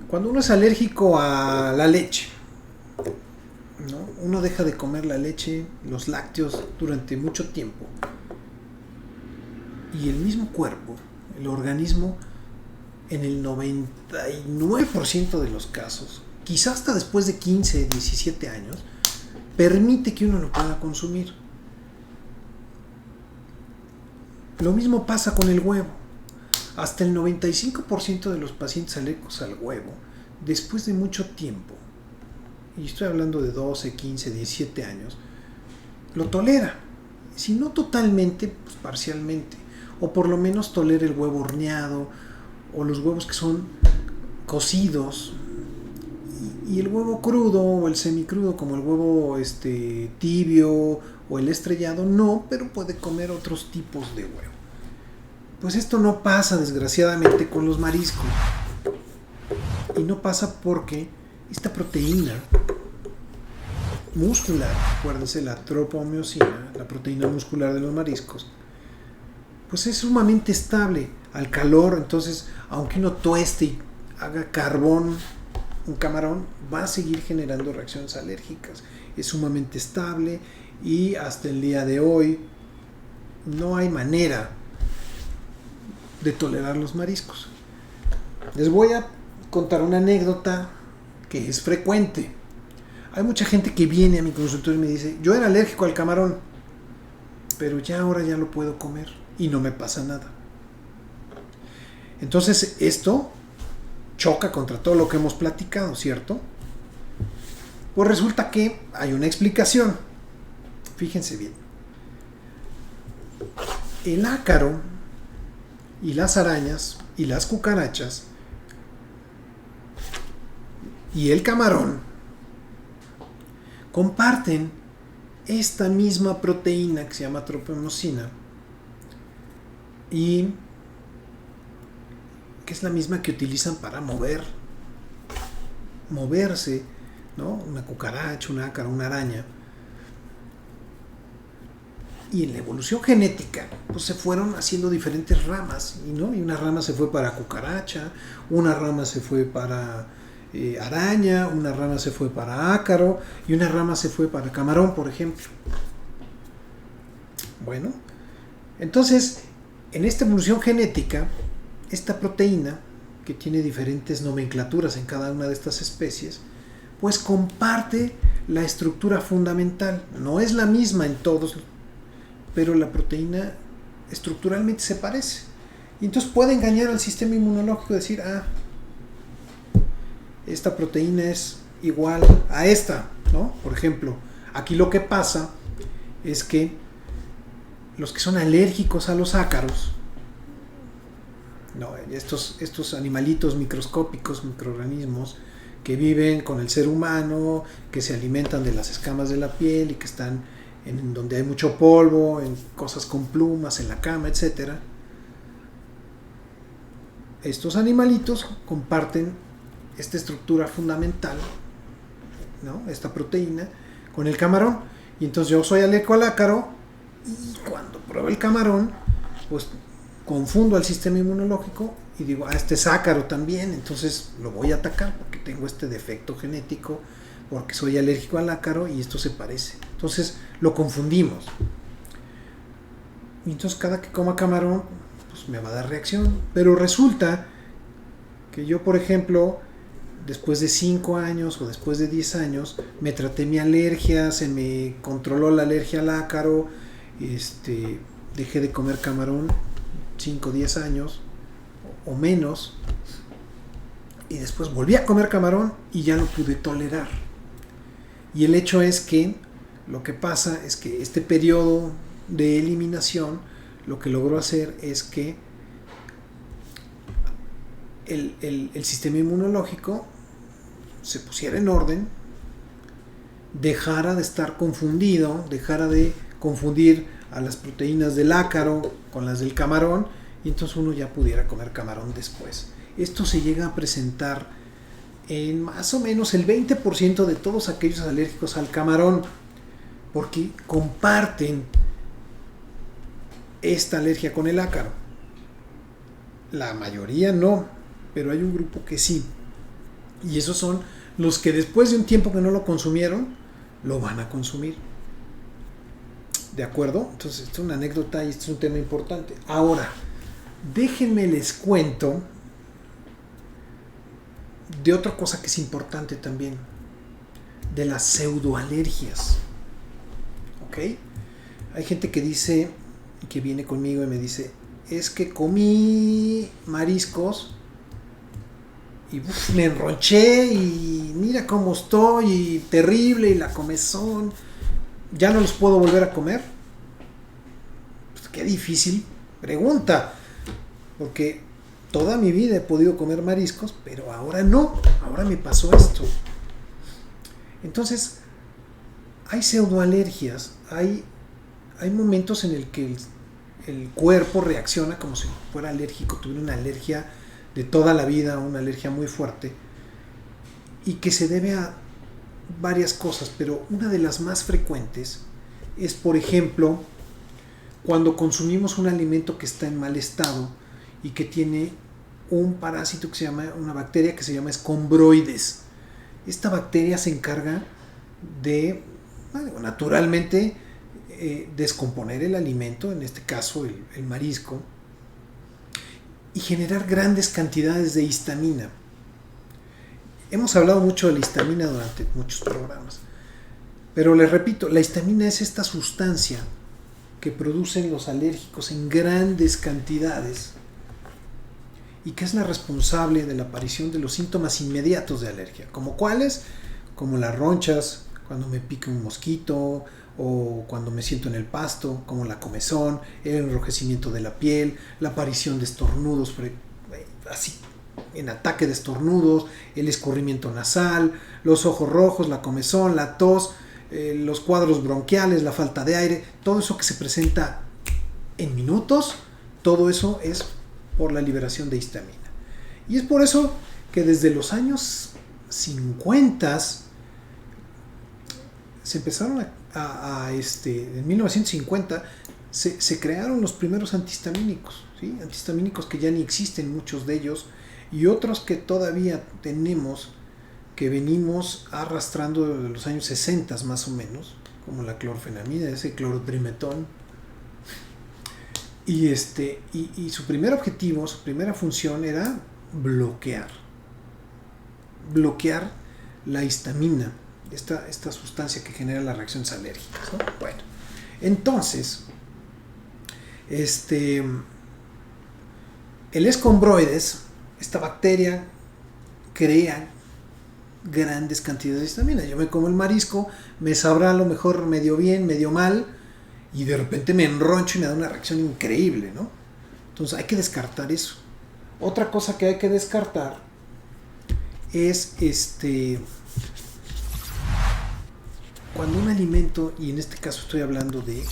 cuando uno es alérgico a la leche, ¿no?, uno deja de comer la leche, los lácteos durante mucho tiempo, y el mismo cuerpo, el organismo, en el 99% de los casos, quizás hasta después de 15, 17 años, permite que uno lo pueda consumir. Lo mismo pasa con el huevo. Hasta el 95% de los pacientes alérgicos al huevo, después de mucho tiempo, y estoy hablando de 12, 15, 17 años, lo tolera. Si no totalmente, pues parcialmente. O por lo menos tolera el huevo horneado, o los huevos que son cocidos, y el huevo crudo o el semicrudo, como el huevo tibio o el estrellado, no, pero puede comer otros tipos de huevo. Pues esto no pasa, desgraciadamente, con los mariscos. Y no pasa porque esta proteína muscular, acuérdense, la tropomiosina, la proteína muscular de los mariscos, pues es sumamente estable al calor. Entonces, aunque uno tueste y haga carbón un camarón, va a seguir generando reacciones alérgicas. Es sumamente estable, y hasta el día de hoy no hay manera de tolerar los mariscos. Les voy a contar una anécdota que es frecuente. Hay mucha gente que viene a mi consultorio y me dice: yo era alérgico al camarón, pero ahora ya lo puedo comer y no me pasa nada. Entonces esto choca contra todo lo que hemos platicado, ¿cierto? Pues resulta que hay una explicación. Fíjense bien. El ácaro y las arañas y las cucarachas y el camarón comparten esta misma proteína que se llama tropomosina y que es la misma que utilizan para moverse, ¿no? Una cucaracha, un ácaro, una araña. Y en la evolución genética, pues se fueron haciendo diferentes ramas, ¿no? Y una rama se fue para cucaracha, una rama se fue para araña, una rama se fue para ácaro y una rama se fue para camarón, por ejemplo. Bueno, entonces, en esta evolución genética, esta proteína, que tiene diferentes nomenclaturas en cada una de estas especies, pues comparte la estructura fundamental. No es la misma en todos, pero la proteína estructuralmente se parece. Y entonces puede engañar al sistema inmunológico y decir, esta proteína es igual a esta, ¿no? Por ejemplo, aquí lo que pasa es que los que son alérgicos a los ácaros, no, estos animalitos microscópicos, microorganismos que viven con el ser humano, que se alimentan de las escamas de la piel y que están en donde hay mucho polvo, en cosas con plumas, en la cama, etc. Estos animalitos comparten esta estructura fundamental, ¿no? Esta proteína con el camarón. Y entonces yo soy alérgico al ácaro y cuando pruebo el camarón, pues confundo al sistema inmunológico y digo, este es ácaro también, entonces lo voy a atacar porque tengo este defecto genético, porque soy alérgico al ácaro y esto se parece. Entonces lo confundimos. Y entonces cada que coma camarón, pues me va a dar reacción. Pero resulta que yo, por ejemplo, después de 5 años o después de 10 años, me traté mi alergia, se me controló la alergia al ácaro, dejé de comer camarón 5 o 10 años o menos, y después volví a comer camarón y ya lo pude tolerar. Y el hecho es que lo que pasa es que este periodo de eliminación lo que logró hacer es que el sistema inmunológico se pusiera en orden, dejara de estar confundido, dejara de confundir a las proteínas del ácaro con las del camarón, y entonces uno ya pudiera comer camarón después. Esto se llega a presentar en más o menos el 20% de todos aquellos alérgicos al camarón, porque comparten esta alergia con el ácaro. La mayoría no, pero hay un grupo que sí. Y esos son los que después de un tiempo que no lo consumieron, lo van a consumir. ¿De acuerdo? Entonces, esto es una anécdota y esto es un tema importante. Ahora, déjenme les cuento de otra cosa que es importante también, de las pseudoalergias. ¿Ok? Hay gente que dice, que viene conmigo y me dice, es que comí mariscos y me enronché y mira cómo estoy, y terrible, y la comezón, ¿ya no los puedo volver a comer? Pues qué difícil pregunta, porque toda mi vida he podido comer mariscos, pero ahora no, ahora me pasó esto. Entonces, hay pseudoalergias, hay momentos en el que el cuerpo reacciona como si fuera alérgico, tuviera una alergia de toda la vida, una alergia muy fuerte, y que se debe a varias cosas, pero una de las más frecuentes es, por ejemplo, cuando consumimos un alimento que está en mal estado y que tiene un parásito que se llama, una bacteria que se llama escombroides. Esta bacteria se encarga de, naturalmente, descomponer el alimento, en este caso el marisco, y generar grandes cantidades de histamina. Hemos hablado mucho de la histamina durante muchos programas, pero les repito, la histamina es esta sustancia que producen los alérgicos en grandes cantidades y que es la responsable de la aparición de los síntomas inmediatos de alergia, como cuáles, como las ronchas, cuando me pica un mosquito o cuando me siento en el pasto, como la comezón, el enrojecimiento de la piel, la aparición de estornudos, así en ataque de estornudos, el escurrimiento nasal, los ojos rojos, la comezón, la tos, los cuadros bronquiales, la falta de aire, todo eso que se presenta en minutos, todo eso es por la liberación de histamina. Y es por eso que desde los años 50 se empezaron en 1950 se crearon los primeros antihistamínicos, ¿sí? Antihistamínicos que ya ni existen muchos de ellos y otros que todavía tenemos, que venimos arrastrando desde los años 60 más o menos, como la clorfenamina, ese clorotrimetón. Y su primer objetivo, su primera función era bloquear la histamina, esta sustancia que genera las reacciones alérgicas, ¿no? Bueno, entonces, el escombroides, esta bacteria, crea grandes cantidades de histamina. Yo me como el marisco, me sabrá a lo mejor medio bien, medio mal, y de repente me enroncho y me da una reacción increíble, ¿no? Entonces hay que descartar eso. Otra cosa que hay que descartar es cuando un alimento, y en este caso estoy hablando de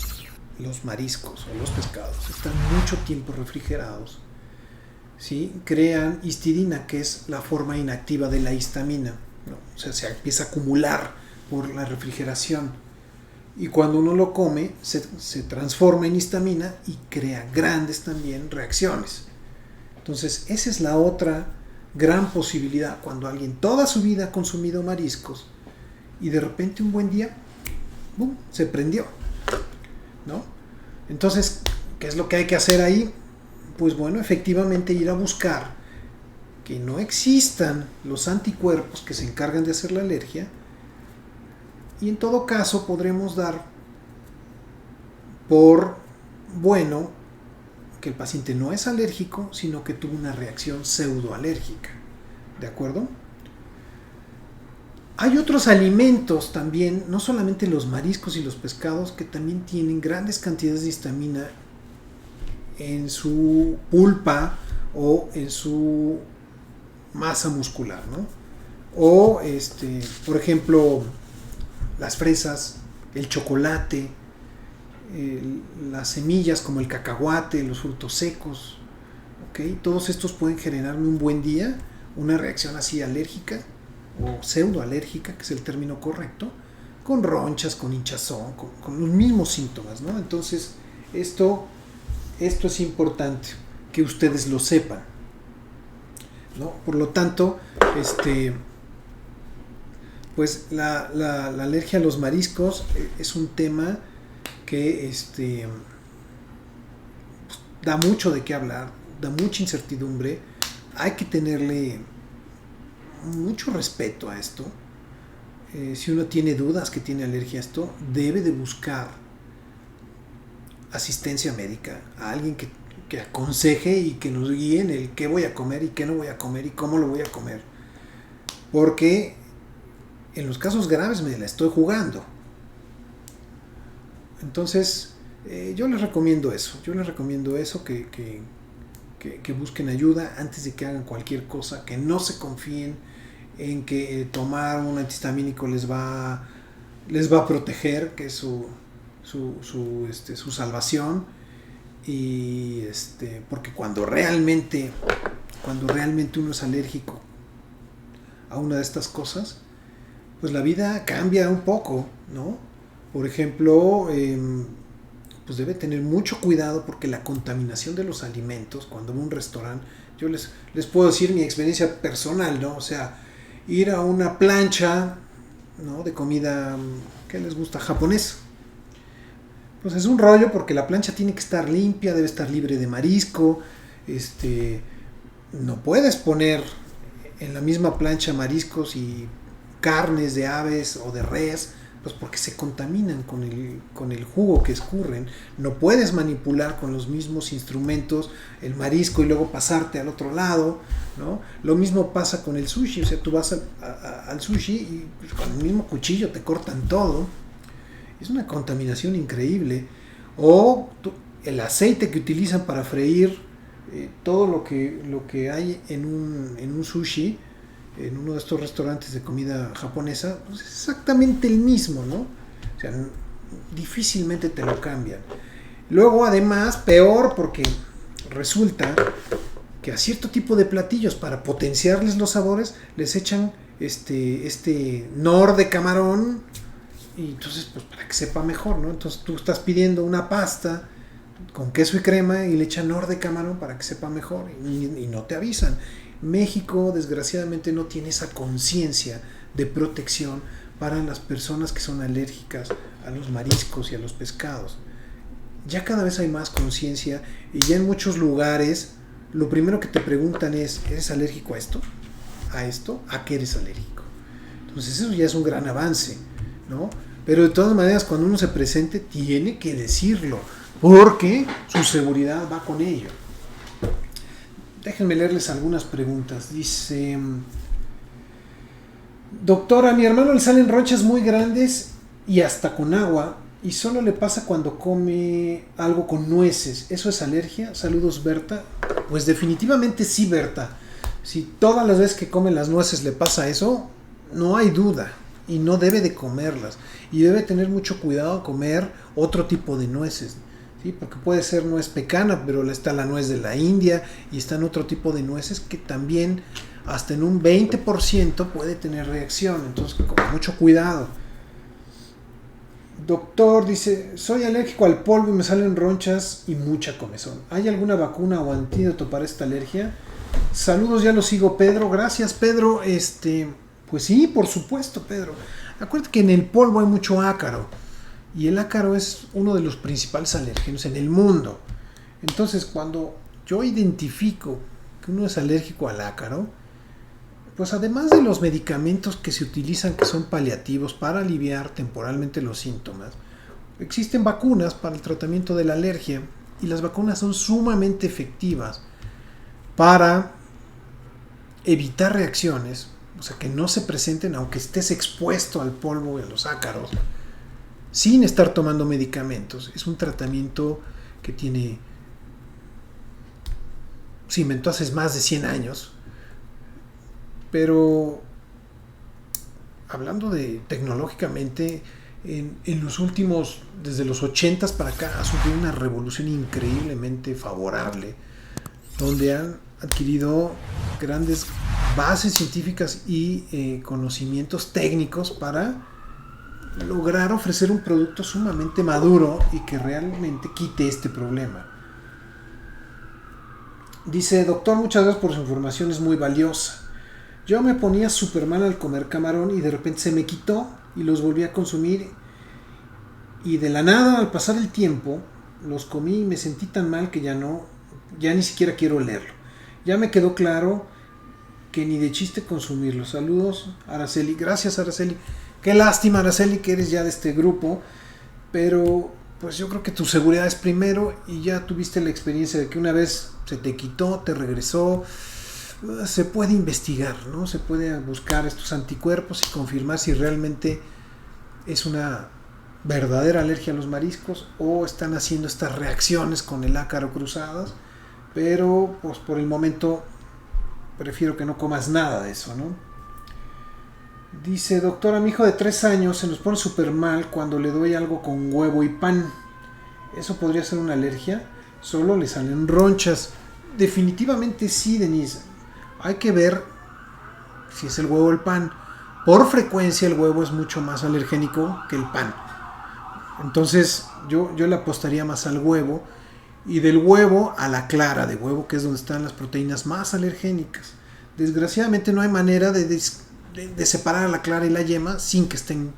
los mariscos o los pescados, están mucho tiempo refrigerados, ¿sí? Crean histidina, que es la forma inactiva de la histamina, ¿no? O sea, se empieza a acumular por la refrigeración. Y cuando uno lo come, se transforma en histamina y crea grandes también reacciones. Entonces, esa es la otra gran posibilidad. Cuando alguien toda su vida ha consumido mariscos y de repente un buen día, ¡bum!, se prendió, ¿no? Entonces, ¿qué es lo que hay que hacer ahí? Pues bueno, efectivamente ir a buscar que no existan los anticuerpos que se encargan de hacer la alergia. Y en todo caso podremos dar por bueno que el paciente no es alérgico, sino que tuvo una reacción pseudoalérgica. ¿De acuerdo? Hay otros alimentos también, no solamente los mariscos y los pescados, que también tienen grandes cantidades de histamina en su pulpa o en su masa muscular, ¿no? O, por ejemplo, las fresas, el chocolate, las semillas como el cacahuate, los frutos secos, ¿okay? Todos estos pueden generarme un buen día una reacción así alérgica o pseudoalérgica, que es el término correcto, con ronchas, con hinchazón, con los mismos síntomas, ¿no? Entonces, esto es importante que ustedes lo sepan, ¿no? Por lo tanto, pues la alergia a los mariscos es un tema que da mucho de qué hablar, da mucha incertidumbre. Hay que tenerle mucho respeto a esto. Si uno tiene dudas que tiene alergia a esto, debe de buscar asistencia médica, a alguien que aconseje y que nos guíe en el qué voy a comer y qué no voy a comer y cómo lo voy a comer. Porque en los casos graves me la estoy jugando. Entonces, yo les recomiendo eso. Que busquen ayuda antes de que hagan cualquier cosa, que no se confíen en que tomar un antihistamínico les va a proteger, que es su salvación. Y porque cuando realmente uno es alérgico a una de estas cosas, pues la vida cambia un poco, ¿no? Por ejemplo, pues debe tener mucho cuidado, porque la contaminación de los alimentos, cuando va a un restaurante, yo les puedo decir mi experiencia personal, ¿no? O sea, ir a una plancha, ¿no?, de comida, ¿qué les gusta?, japonesa. Pues es un rollo, porque la plancha tiene que estar limpia, debe estar libre de marisco, no puedes poner en la misma plancha mariscos y carnes de aves o de res, Pues porque se contaminan con el jugo que escurren. No puedes manipular con los mismos instrumentos el marisco y luego pasarte al otro lado, ¿no? Lo mismo pasa con el sushi. O sea, tú vas al sushi y pues, con el mismo cuchillo te cortan todo. Es una contaminación increíble. O el aceite que utilizan para freír todo lo que hay en un sushi, en uno de estos restaurantes de comida japonesa, pues es exactamente el mismo, ¿no? O sea, difícilmente te lo cambian. Luego, además, peor, porque resulta que a cierto tipo de platillos, para potenciarles los sabores, les echan este nor de camarón, y entonces, pues para que sepa mejor, ¿no? Entonces tú estás pidiendo una pasta con queso y crema y le echan nor de camarón para que sepa mejor, y no te avisan. México desgraciadamente no tiene esa conciencia de protección para las personas que son alérgicas a los mariscos y a los pescados. Ya cada vez hay más conciencia y ya en muchos lugares lo primero que te preguntan es: ¿eres alérgico a esto? ¿A esto? ¿A qué eres alérgico? Entonces eso ya es un gran avance, ¿no? Pero de todas maneras, cuando uno se presente tiene que decirlo, porque su seguridad va con ello. Déjenme leerles algunas preguntas. Dice: doctora, a mi hermano le salen ronchas muy grandes y hasta con agua, y solo le pasa cuando come algo con nueces. ¿Eso es alergia? Saludos, Berta. Pues definitivamente sí, Berta. Si todas las veces que come las nueces le pasa eso, no hay duda, y no debe de comerlas, y debe tener mucho cuidado a comer otro tipo de nueces. ¿Sí? Porque puede ser nuez pecana, pero está la nuez de la India y están otro tipo de nueces que también hasta en un 20% puede tener reacción. Entonces, con mucho cuidado. Doctor, dice: soy alérgico al polvo y me salen ronchas y mucha comezón. ¿Hay alguna vacuna o antídoto para esta alergia? Saludos, ya lo sigo, Pedro. Gracias, Pedro. Pues sí, por supuesto, Pedro. Acuérdate que en el polvo hay mucho ácaro. Y el ácaro es uno de los principales alérgenos en el mundo. Entonces, cuando yo identifico que uno es alérgico al ácaro, pues además de los medicamentos que se utilizan, que son paliativos para aliviar temporalmente los síntomas, existen vacunas para el tratamiento de la alergia, y las vacunas son sumamente efectivas para evitar reacciones, o sea, que no se presenten aunque estés expuesto al polvo y a los ácaros, sin estar tomando medicamentos. Es un tratamiento que tiene, se inventó hace más de 100 años, pero hablando de tecnológicamente, en los últimos, desde los 80s para acá, ha sufrido una revolución increíblemente favorable, donde han adquirido grandes bases científicas y conocimientos técnicos para lograr ofrecer un producto sumamente maduro y que realmente quite este problema. Dice: doctor, muchas gracias por su información, es muy valiosa. Yo me ponía súper mal al comer camarón y de repente se me quitó y los volví a consumir, y de la nada, al pasar el tiempo, los comí y me sentí tan mal que ya ni siquiera quiero olerlo. Ya me quedó claro que ni de chiste consumirlo. Saludos, Araceli. Gracias, Araceli. Qué lástima, Araceli, que eres ya de este grupo, pero pues yo creo que tu seguridad es primero, y ya tuviste la experiencia de que una vez se te quitó, te regresó. Se puede investigar, ¿no? Se puede buscar estos anticuerpos y confirmar si realmente es una verdadera alergia a los mariscos o están haciendo estas reacciones con el ácaro cruzadas, pero pues por el momento prefiero que no comas nada de eso, ¿no? Dice: doctora, mi hijo de 3 años se nos pone súper mal cuando le doy algo con huevo y pan. ¿Eso podría ser una alergia? Solo le salen ronchas. Definitivamente sí, Denise. Hay que ver si es el huevo o el pan. Por frecuencia el huevo es mucho más alergénico que el pan. Entonces yo le apostaría más al huevo, y del huevo a la clara de huevo, que es donde están las proteínas más alergénicas. Desgraciadamente no hay manera de separar a la clara y la yema sin que estén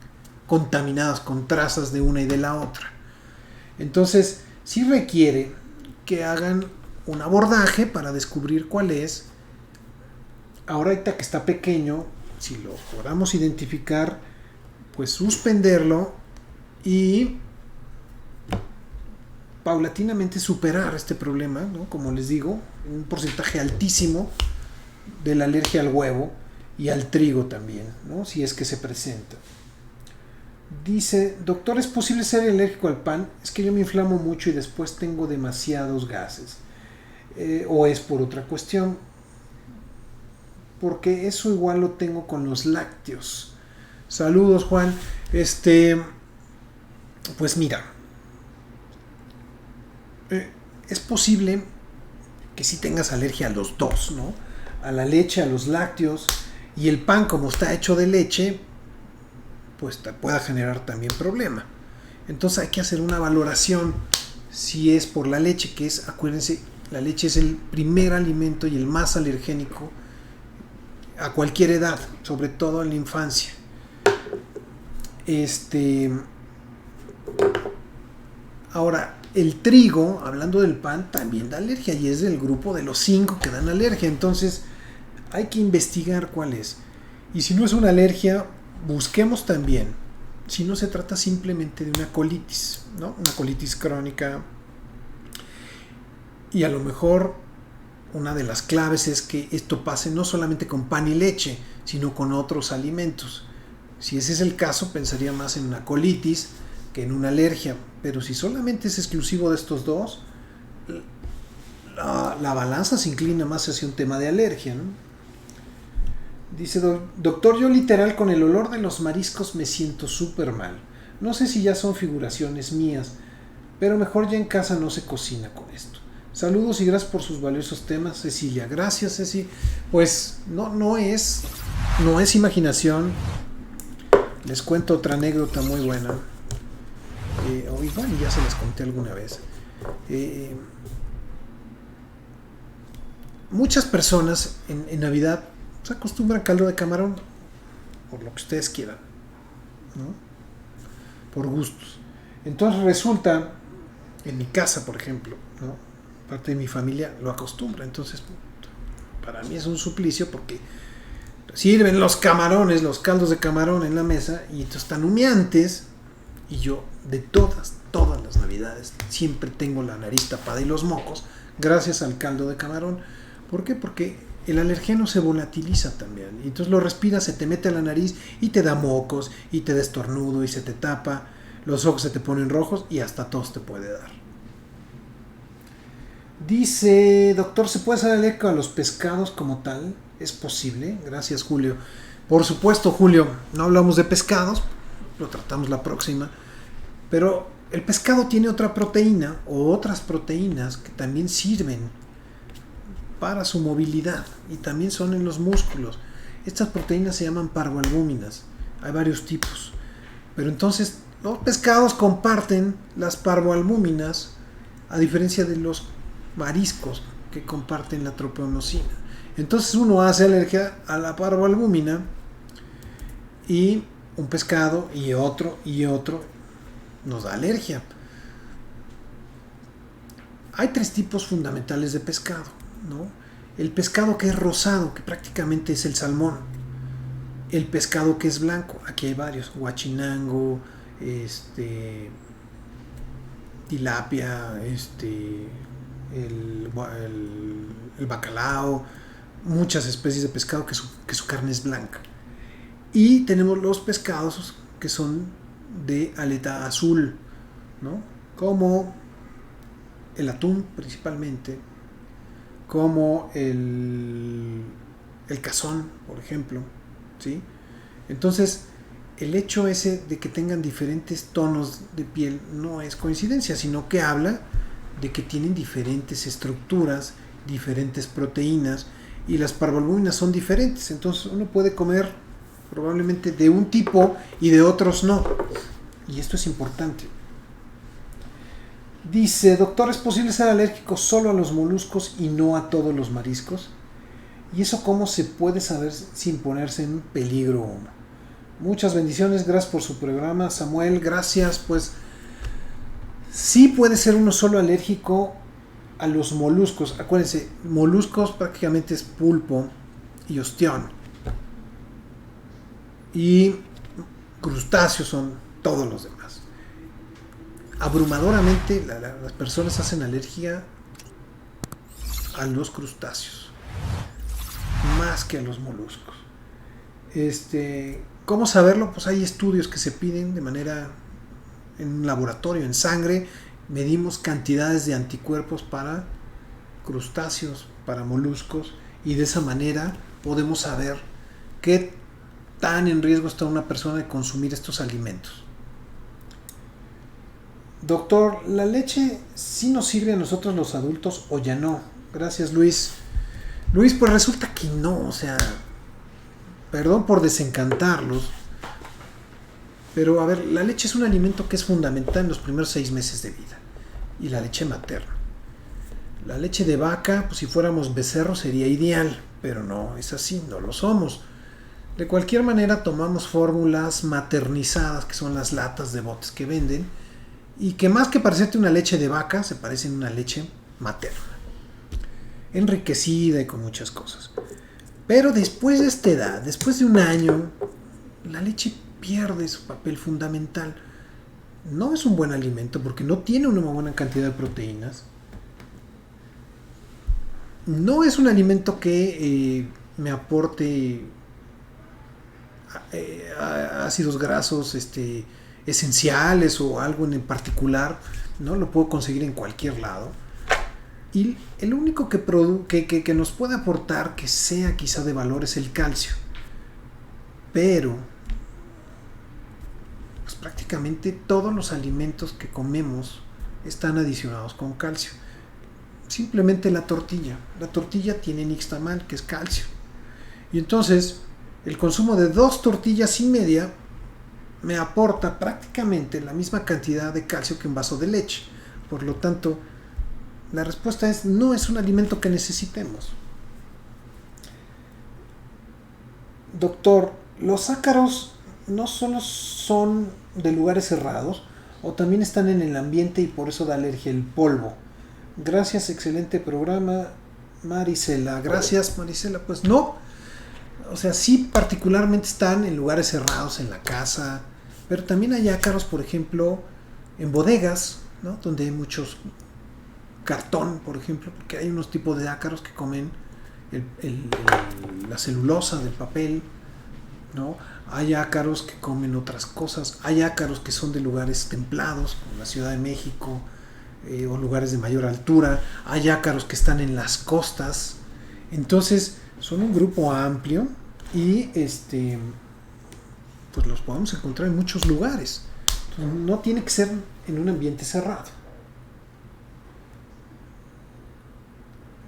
contaminadas con trazas de una y de la otra. Entonces sí requiere que hagan un abordaje para descubrir cuál es. Ahorita que está pequeño, si lo podamos identificar, pues suspenderlo y paulatinamente superar este problema, ¿no? Como les digo, un porcentaje altísimo de la alergia al huevo y al trigo también, ¿no? Si es que se presenta. Dice, doctor, ¿es posible ser alérgico al pan? Es que yo me inflamo mucho y después tengo demasiados gases. ¿O es por otra cuestión? Porque eso igual lo tengo con los lácteos. Saludos, Juan. Pues mira, es posible que sí tengas alergia a los dos, ¿no? A la leche, a los lácteos, y el pan, como está hecho de leche, pues te pueda generar también problema. Entonces hay que hacer una valoración si es por la leche, que es, acuérdense, la leche es el primer alimento y el más alergénico a cualquier edad, sobre todo en la infancia. Ahora, el trigo, hablando del pan, también da alergia y es del grupo de los 5 que dan alergia. Entonces hay que investigar cuál es. Y si no es una alergia, busquemos también si no se trata simplemente de una colitis, ¿no? Una colitis crónica. Y a lo mejor una de las claves es que esto pase no solamente con pan y leche, sino con otros alimentos. Si ese es el caso, pensaría más en una colitis que en una alergia. Pero si solamente es exclusivo de estos dos, la balanza se inclina más hacia un tema de alergia, ¿no? Dice, doctor, yo literal con el olor de los mariscos me siento súper mal. No sé si ya son figuraciones mías, pero mejor ya en casa no se cocina con esto. Saludos y gracias por sus valiosos temas, Cecilia. Gracias, Ceci. Pues no es imaginación. Les cuento otra anécdota muy buena. O igual ya se las conté alguna vez. Muchas personas en Navidad se acostumbran caldo de camarón, por lo que ustedes quieran, ¿no? Por gustos. Entonces resulta, en mi casa, por ejemplo, ¿no? Parte de mi familia lo acostumbra. Entonces, para mí es un suplicio porque sirven los camarones, los caldos de camarón en la mesa y entonces están humeantes. Y yo, de todas las navidades, siempre tengo la nariz tapada y los mocos, gracias al caldo de camarón. ¿Por qué? Porque el alergeno se volatiliza también. Y entonces lo respiras, se te mete a la nariz y te da mocos, y te da estornudo, y se te tapa, los ojos se te ponen rojos y hasta tos te puede dar. Dice, doctor, ¿se puede ser alérgico a los pescados como tal? ¿Es posible? Gracias, Julio. Por supuesto, Julio, no hablamos de pescados, lo tratamos la próxima, pero el pescado tiene otra proteína o otras proteínas que también sirven para su movilidad y también son en los músculos. Estas proteínas se llaman parvoalbúminas, hay varios tipos, pero entonces los pescados comparten las parvoalbúminas a diferencia de los mariscos que comparten la troponosina. Entonces uno hace alergia a la parvoalbúmina y un pescado y otro nos da alergia. Hay 3 tipos fundamentales de pescado, ¿no? El pescado que es rosado, que prácticamente es el salmón. El pescado que es blanco, aquí hay varios, guachinango, tilapia, el bacalao, muchas especies de pescado que su carne es blanca. Y tenemos los pescados que son de aleta azul, ¿no? Como el atún principalmente, como el cazón, por ejemplo, ¿sí? Entonces, el hecho ese de que tengan diferentes tonos de piel no es coincidencia, sino que habla de que tienen diferentes estructuras, diferentes proteínas, y las parvoalbúminas son diferentes. Entonces, uno puede comer probablemente de un tipo y de otros no. Y esto es importante. Dice, doctor, ¿es posible ser alérgico solo a los moluscos y no a todos los mariscos? ¿Y eso cómo se puede saber sin ponerse en peligro uno? Muchas bendiciones, gracias por su programa, Samuel, gracias. Pues sí puede ser uno solo alérgico a los moluscos. Acuérdense, moluscos prácticamente es pulpo y ostión. Y crustáceos son todos los demás. Abrumadoramente las personas hacen alergia a los crustáceos más que a los moluscos. ¿Cómo saberlo? Pues hay estudios que se piden de manera en un laboratorio, en sangre, medimos cantidades de anticuerpos para crustáceos, para moluscos, y de esa manera podemos saber qué tan en riesgo está una persona de consumir estos alimentos. Doctor, ¿la leche sí nos sirve a nosotros los adultos o ya no? Gracias, Luis. Luis, pues resulta que no, o sea, perdón por desencantarlos, pero a ver, la leche es un alimento que es fundamental en los primeros 6 meses de vida, y la leche materna. La leche de vaca, pues si fuéramos becerros sería ideal, pero no es así, no lo somos. De cualquier manera tomamos fórmulas maternizadas, que son las latas de botes que venden, y que más que parecerte una leche de vaca, se parecen a una leche materna, enriquecida y con muchas cosas. Pero después de esta edad, después de un año, la leche pierde su papel fundamental. No es un buen alimento porque no tiene una buena cantidad de proteínas. No es un alimento que me aporte ácidos grasos esenciales o algo en particular. No lo puedo conseguir en cualquier lado. Y el único que nos puede aportar que sea quizá de valor es el calcio. Pero pues prácticamente todos los alimentos que comemos están adicionados con calcio. Simplemente la tortilla. La tortilla tiene nixtamal, que es calcio. Y entonces el consumo de 2 tortillas y media me aporta prácticamente la misma cantidad de calcio que un vaso de leche. Por lo tanto, la respuesta es: no es un alimento que necesitemos. Doctor, ¿los ácaros no solo son de lugares cerrados o también están en el ambiente y por eso da alergia el polvo? Gracias, excelente programa, Marisela. Gracias, Marisela. Pues no, o sea, sí particularmente están en lugares cerrados, en la casa, pero también hay ácaros, por ejemplo, en bodegas, ¿no? Donde hay muchos cartón, por ejemplo, porque hay unos tipos de ácaros que comen la celulosa del papel, ¿no? Hay ácaros que comen otras cosas, hay ácaros que son de lugares templados, como la Ciudad de México, o lugares de mayor altura, hay ácaros que están en las costas. Entonces son un grupo amplio y pues los podemos encontrar en muchos lugares. Entonces, no tiene que ser en un ambiente cerrado.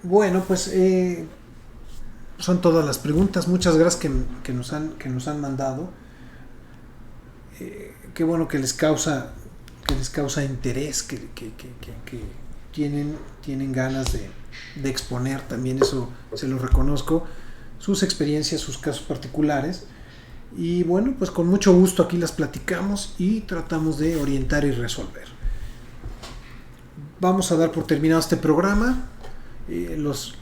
Bueno, pues son todas las preguntas. Muchas gracias que nos han mandado. Qué bueno que les causa interés, que tienen ganas de exponer también, eso se lo reconozco, sus experiencias, sus casos particulares. Y bueno, pues con mucho gusto aquí las platicamos y tratamos de orientar y resolver. Vamos a dar por terminado este programa. Los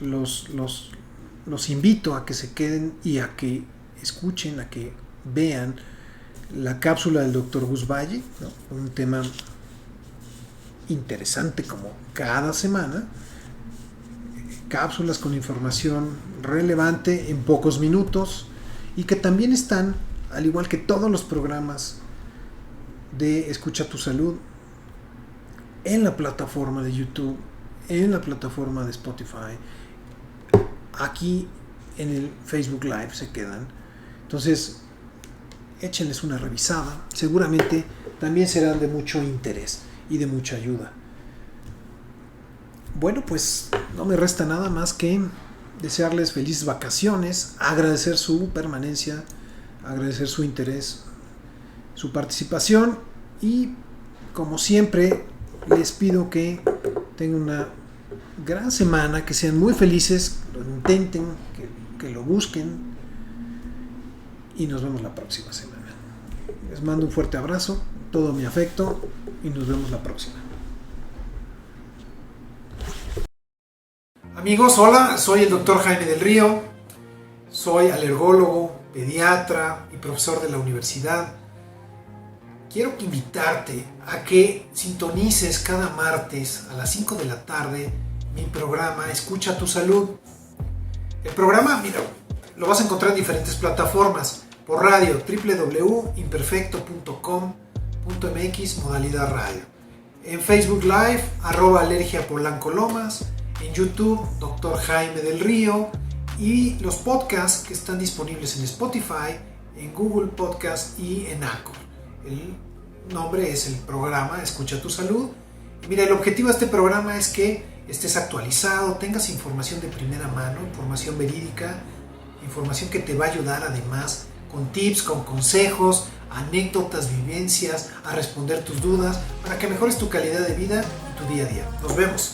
invito a que se queden y a que escuchen, a que vean la cápsula del Dr. Gus Valle, ¿no? Un tema interesante como cada semana, cápsulas con información relevante en pocos minutos y que también están, al igual que todos los programas de Escucha tu Salud, en la plataforma de YouTube, en la plataforma de Spotify, aquí en el Facebook Live se quedan. Entonces, échenles una revisada, seguramente también serán de mucho interés y de mucha ayuda. Bueno, pues no me resta nada más que desearles felices vacaciones, agradecer su permanencia, agradecer su interés, su participación y, como siempre, les pido que tengan una gran semana, que sean muy felices, lo intenten, que lo busquen y nos vemos la próxima semana. Les mando un fuerte abrazo, todo mi afecto y nos vemos la próxima. Amigos, hola, soy el Dr. Jaime del Río, soy alergólogo, pediatra y profesor de la universidad. quiero invitarte a que sintonices cada martes a las 5 de la tarde mi programa Escucha tu Salud. El programa, mira, lo vas a encontrar en diferentes plataformas. Por radio, www.imperfecto.com.mx, modalidad radio. En Facebook Live, @alergiapolancolomas. En YouTube, Dr. Jaime del Río. Y los podcasts que están disponibles en Spotify, en Google Podcast y en Anchor. El nombre es el programa Escucha tu Salud. Y mira, el objetivo de este programa es que estés actualizado, tengas información de primera mano, información verídica, información que te va a ayudar además con tips, con consejos, anécdotas, vivencias, a responder tus dudas, para que mejores tu calidad de vida y tu día a día. Nos vemos.